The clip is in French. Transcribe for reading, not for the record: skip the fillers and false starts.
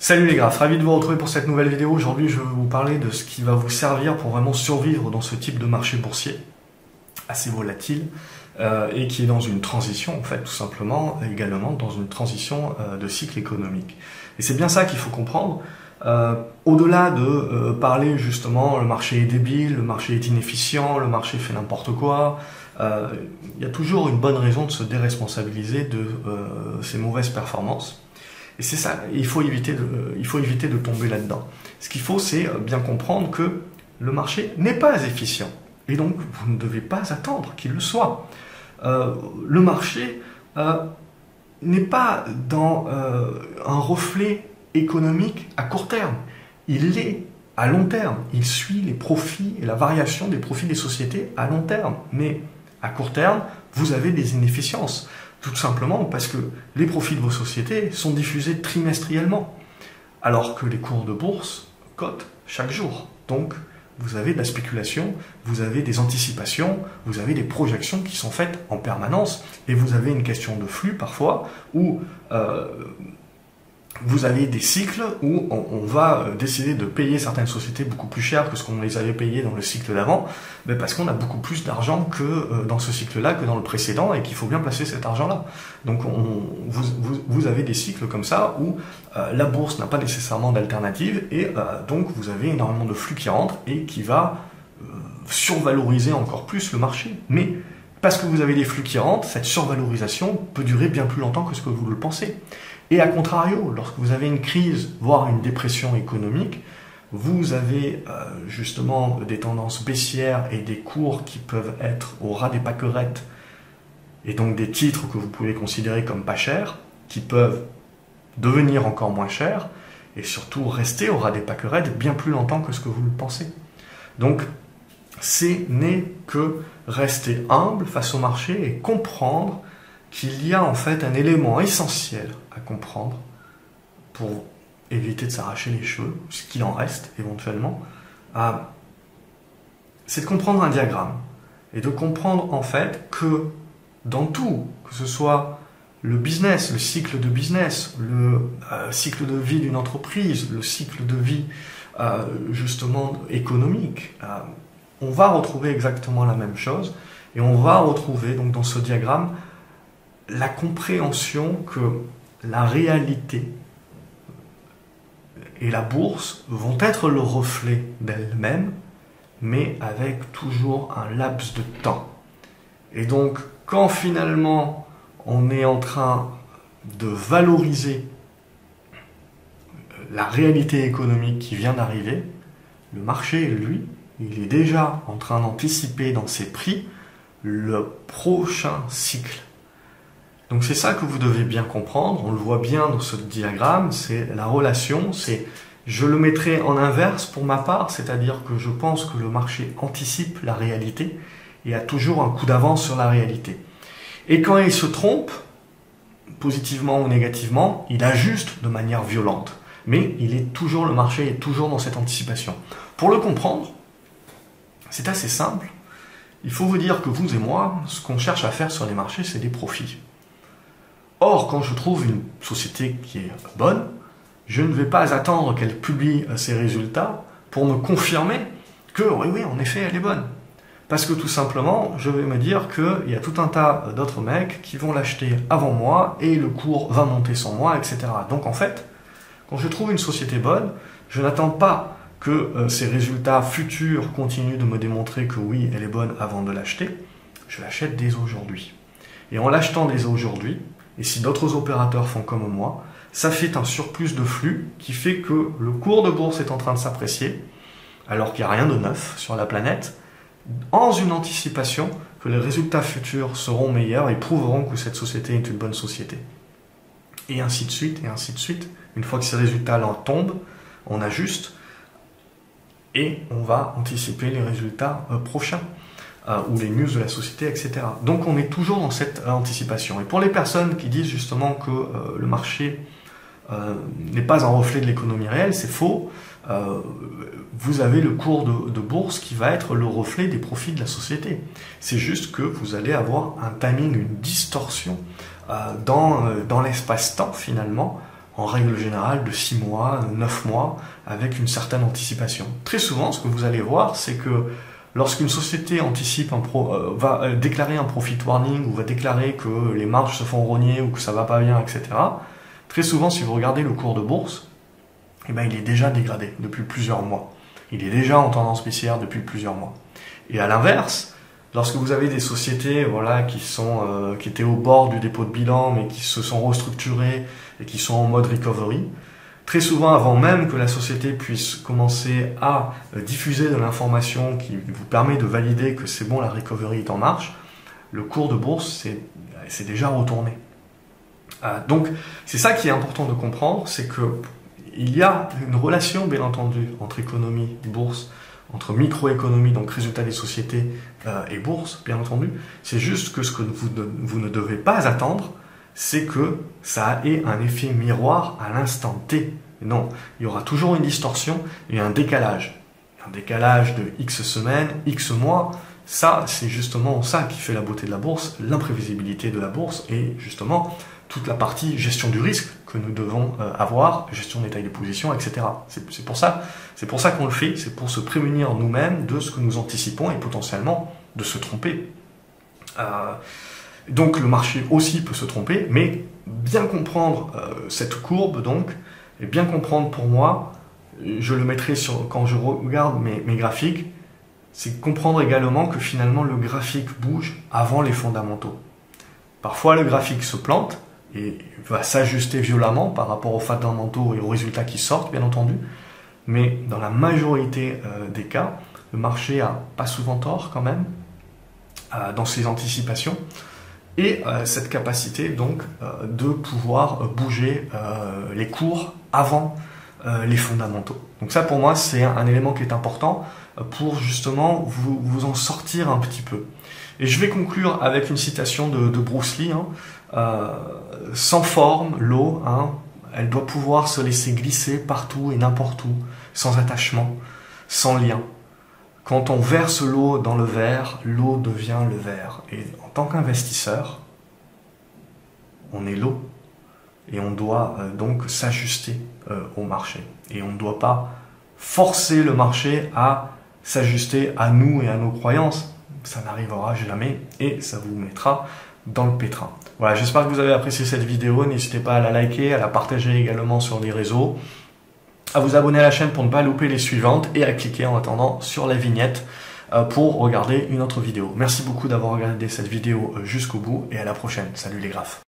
Salut les graphes, ravi de vous retrouver pour cette nouvelle vidéo. Aujourd'hui, je vais vous parler de ce qui va vous servir pour vraiment survivre dans ce type de marché boursier assez volatile et qui est dans une transition, en fait, tout simplement, également dans une transition de cycle économique. Et c'est bien ça qu'il faut comprendre. Au-delà de parler justement, le marché est débile, le marché est inefficient, le marché fait n'importe quoi, il y a toujours une bonne raison de se déresponsabiliser de ces mauvaises performances. Et c'est ça, il faut éviter de tomber là-dedans. Ce qu'il faut, c'est bien comprendre que le marché n'est pas efficient. Et donc, vous ne devez pas attendre qu'il le soit. Le marché n'est pas dans un reflet économique à court terme. Il l'est à long terme. Il suit les profits et la variation des profits des sociétés à long terme. Mais à court terme, vous avez des inefficiences. Tout simplement parce que les profits de vos sociétés sont diffusés trimestriellement, alors que les cours de bourse cotent chaque jour. Donc, vous avez de la spéculation, vous avez des anticipations, vous avez des projections qui sont faites en permanence, et vous avez une question de flux parfois, où vous avez des cycles où on va décider de payer certaines sociétés beaucoup plus cher que ce qu'on les avait payées dans le cycle d'avant, parce qu'on a beaucoup plus d'argent que dans ce cycle-là que dans le précédent et qu'il faut bien placer cet argent-là. Donc vous avez des cycles comme ça où la bourse n'a pas nécessairement d'alternative et donc vous avez énormément de flux qui rentre et qui va survaloriser encore plus le marché. Mais parce que vous avez des flux qui rentrent, cette survalorisation peut durer bien plus longtemps que ce que vous le pensez. Et à contrario, lorsque vous avez une crise, voire une dépression économique, vous avez justement des tendances baissières et des cours qui peuvent être au ras des pâquerettes, et donc des titres que vous pouvez considérer comme pas chers, qui peuvent devenir encore moins chers, et surtout rester au ras des pâquerettes bien plus longtemps que ce que vous le pensez. Donc, ce n'est que rester humble face au marché et comprendre qu'il y a en fait un élément essentiel à comprendre pour éviter de s'arracher les cheveux, ce qu'il en reste éventuellement, c'est de comprendre un diagramme et de comprendre en fait que dans tout, que ce soit le business, le cycle de business, le cycle de vie d'une entreprise, le cycle de vie justement économique, on va retrouver exactement la même chose et on va retrouver donc dans ce diagramme la compréhension que la réalité et la bourse vont être le reflet d'elles-mêmes, mais avec toujours un laps de temps. Et donc, quand finalement on est en train de valoriser la réalité économique qui vient d'arriver, le marché, lui, il est déjà en train d'anticiper dans ses prix le prochain cycle. Donc c'est ça que vous devez bien comprendre, on le voit bien dans ce diagramme, c'est la relation, je le mettrai en inverse pour ma part, c'est-à-dire que je pense que le marché anticipe la réalité et a toujours un coup d'avance sur la réalité. Et quand il se trompe, positivement ou négativement, il ajuste de manière violente. Mais le marché est toujours dans cette anticipation. Pour le comprendre, c'est assez simple. Il faut vous dire que vous et moi, ce qu'on cherche à faire sur les marchés, c'est des profits. Or, quand je trouve une société qui est bonne, je ne vais pas attendre qu'elle publie ses résultats pour me confirmer que oui, en effet, elle est bonne. Parce que tout simplement, je vais me dire qu'il y a tout un tas d'autres mecs qui vont l'acheter avant moi et le cours va monter sans moi, etc. Donc en fait, quand je trouve une société bonne, je n'attends pas que ses résultats futurs continuent de me démontrer que oui, elle est bonne avant de l'acheter. Je l'achète dès aujourd'hui. Et en l'achetant dès aujourd'hui, et si d'autres opérateurs font comme moi, ça fait un surplus de flux qui fait que le cours de bourse est en train de s'apprécier, alors qu'il n'y a rien de neuf sur la planète, dans une anticipation que les résultats futurs seront meilleurs et prouveront que cette société est une bonne société. Et ainsi de suite, et ainsi de suite. Une fois que ces résultats-là tombent, on ajuste et on va anticiper les résultats prochains. Ou les news de la société, etc. Donc on est toujours dans cette anticipation. Et pour les personnes qui disent justement que le marché n'est pas un reflet de l'économie réelle, c'est faux. Vous avez le cours de bourse qui va être le reflet des profits de la société. C'est juste que vous allez avoir un timing, une distorsion dans l'espace-temps finalement, en règle générale de 6 mois, 9 mois, avec une certaine anticipation. Très souvent, ce que vous allez voir, c'est que lorsqu'une société anticipe va déclarer un profit warning ou va déclarer que les marges se font rogner ou que ça va pas bien, etc., très souvent, si vous regardez le cours de bourse, eh ben, il est déjà dégradé depuis plusieurs mois. Il est déjà en tendance baissière depuis plusieurs mois. Et à l'inverse, lorsque vous avez des sociétés qui étaient au bord du dépôt de bilan, mais qui se sont restructurées et qui sont en mode recovery, très souvent, avant même que la société puisse commencer à diffuser de l'information qui vous permet de valider que c'est bon, la recovery est en marche, le cours de bourse s'est déjà retourné. Donc, c'est ça qui est important de comprendre, c'est que il y a une relation, bien entendu, entre économie et bourse, entre microéconomie, donc résultat des sociétés, et bourse, bien entendu. C'est juste que ce que vous ne devez pas attendre, c'est que ça ait un effet miroir à l'instant T. Non, il y aura toujours une distorsion et un décalage. Un décalage de X semaines, X mois, ça, c'est justement ça qui fait la beauté de la bourse, l'imprévisibilité de la bourse et justement toute la partie gestion du risque que nous devons avoir, gestion des tailles des positions, etc. C'est pour ça qu'on le fait, c'est pour se prémunir nous-mêmes de ce que nous anticipons et potentiellement de se tromper. Donc le marché aussi peut se tromper, mais bien comprendre cette courbe, donc, et bien comprendre pour moi, je le mettrai quand je regarde mes graphiques, c'est comprendre également que finalement le graphique bouge avant les fondamentaux. Parfois le graphique se plante et va s'ajuster violemment par rapport aux fondamentaux et aux résultats qui sortent, bien entendu, mais dans la majorité des cas, le marché a pas souvent tort quand même dans ses anticipations. Et cette capacité donc de pouvoir bouger les cours avant les fondamentaux. Donc ça pour moi c'est un élément qui est important pour justement vous en sortir un petit peu. Et je vais conclure avec une citation de Bruce Lee. Sans forme, l'eau, elle doit pouvoir se laisser glisser partout et n'importe où, sans attachement, sans lien. Quand on verse l'eau dans le verre, l'eau devient le verre. Et en tant qu'investisseur, on est l'eau. Et on doit donc s'ajuster au marché. Et on ne doit pas forcer le marché à s'ajuster à nous et à nos croyances. Ça n'arrivera jamais et ça vous mettra dans le pétrin. Voilà, j'espère que vous avez apprécié cette vidéo. N'hésitez pas à la liker, à la partager également sur les réseaux, à vous abonner à la chaîne pour ne pas louper les suivantes et à cliquer en attendant sur la vignette pour regarder une autre vidéo. Merci beaucoup d'avoir regardé cette vidéo jusqu'au bout et à la prochaine. Salut les graphes.